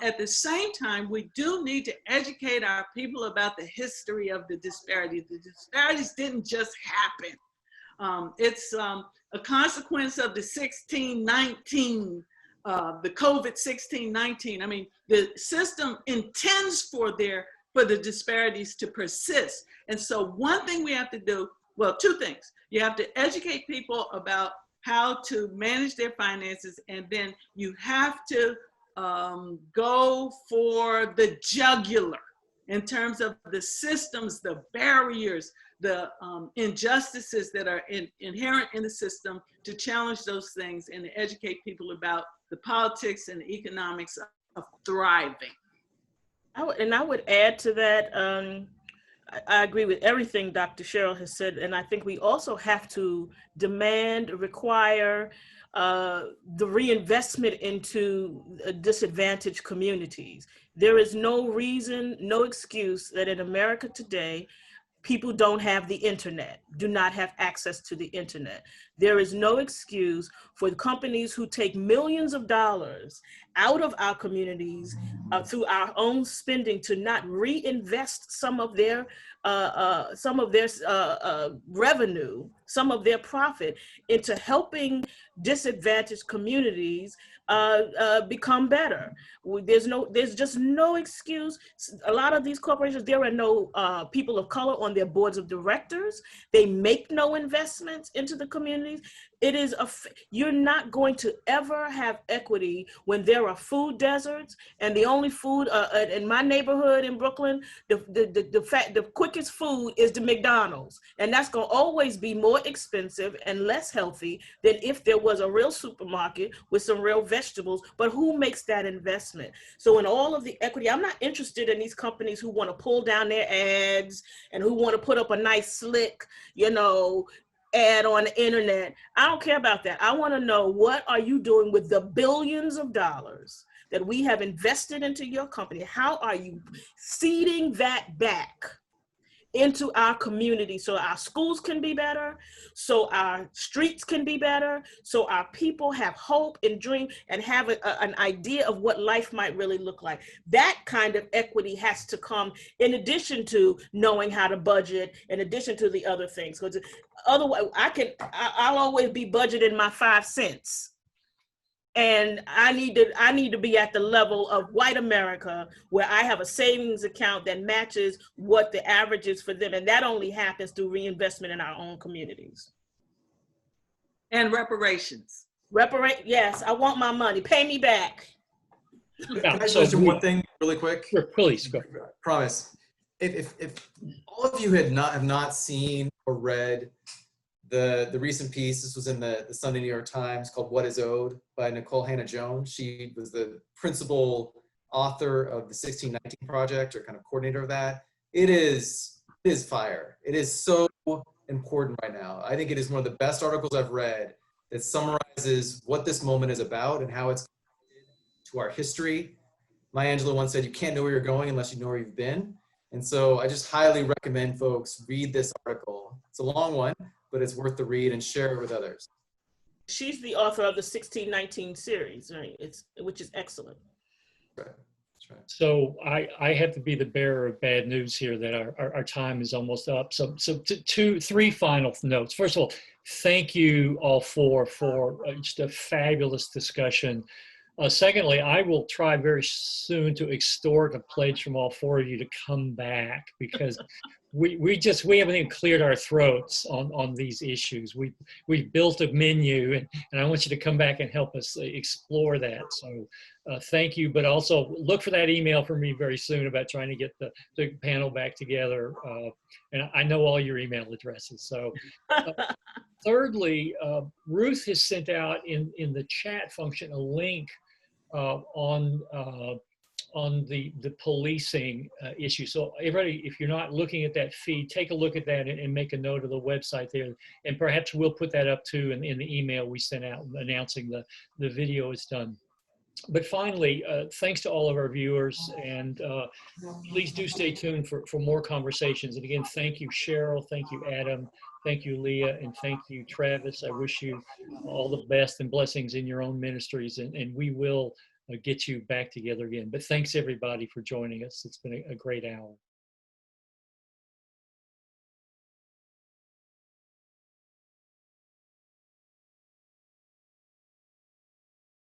At the same time, we do need to educate our people about the history of the disparities. The disparities didn't just happen. It's a consequence of the 1619, the COVID 1619. I mean, the system intends for the disparities to persist. And so one thing we have to do, well, two things. You have to educate people about how to manage their finances, and then you have to go for the jugular in terms of the systems, the barriers, the injustices that are inherent in the system, to challenge those things and to educate people about the politics and the economics of thriving. I would add to that, I agree with everything Dr. Cheryl has said, and I think we also have to demand, require the reinvestment into disadvantaged communities. There is no reason, no excuse that in America today, people don't have the internet, do not have access to the internet. There is no excuse for companies who take millions of dollars out of our communities through our own spending to not reinvest some of their revenue, some of their profit into helping disadvantaged communities become better. There's just no excuse. A lot of these corporations, there are no people of color on their boards of directors. They make no investments into the communities. It is you're not going to ever have equity when there are food deserts, and the only food in my neighborhood in Brooklyn, the quickest food is the McDonald's, and that's going to always be more expensive and less healthy than if there was a real supermarket with some real vegetables. But who makes that investment? So in all of the equity, I'm not interested in these companies who want to pull down their ads and who want to put up a nice slick, ad on the internet. I don't care about that. I want to know, what are you doing with the billions of dollars that we have invested into your company? How are you seeding that back into our community so our schools can be better, so our streets can be better, so our people have hope and dream and have an idea of what life might really look like? That kind of equity has to come in addition to knowing how to budget, in addition to the other things. Because otherwise, I'll always be budgeting my 5 cents. And I need to be at the level of white America, where I have a savings account that matches what the average is for them. And that only happens through reinvestment in our own communities. And reparations. Yes, I want my money. Pay me back. Can I just mention one thing really quick? Sure, please go. Promise. If all of you have not seen or read the recent piece, this was in the Sunday New York Times, called "What Is Owed" by Nicole Hannah-Jones. She was the principal author of the 1619 project, or kind of coordinator of that. It is fire. It is so important right now. I think it is one of the best articles I've read that summarizes what this moment is about and how it's connected to our history. Maya Angelou once said, "You can't know where you're going unless you know where you've been." And so I just highly recommend folks read this article. It's a long one, but it's worth the read, and share it with others. She's the author of the 1619 series, right? Which is excellent. Right. That's right. So I have to be the bearer of bad news here that our time is almost up. So three final notes. First of all, thank you all for just a fabulous discussion. Secondly, I will try very soon to extort a pledge from all four of you to come back, because we haven't even cleared our throats on these issues. We've built a menu, and I want you to come back and help us explore that. So thank you, but also look for that email from me very soon about trying to get the panel back together. And I know all your email addresses. So thirdly, Ruth has sent out in the chat function a link on the policing issue. So everybody, if you're not looking at that feed, take a look at that and make a note of the website there. And perhaps we'll put that up too in the email we sent out announcing the video is done. But finally, thanks to all of our viewers, and please do stay tuned for more conversations. And again, thank you, Cheryl. Thank you, Adam. Thank you, Leah. And thank you, Travis. I wish you all the best and blessings in your own ministries. And we will get you back together again. But thanks, everybody, for joining us. It's been a great hour.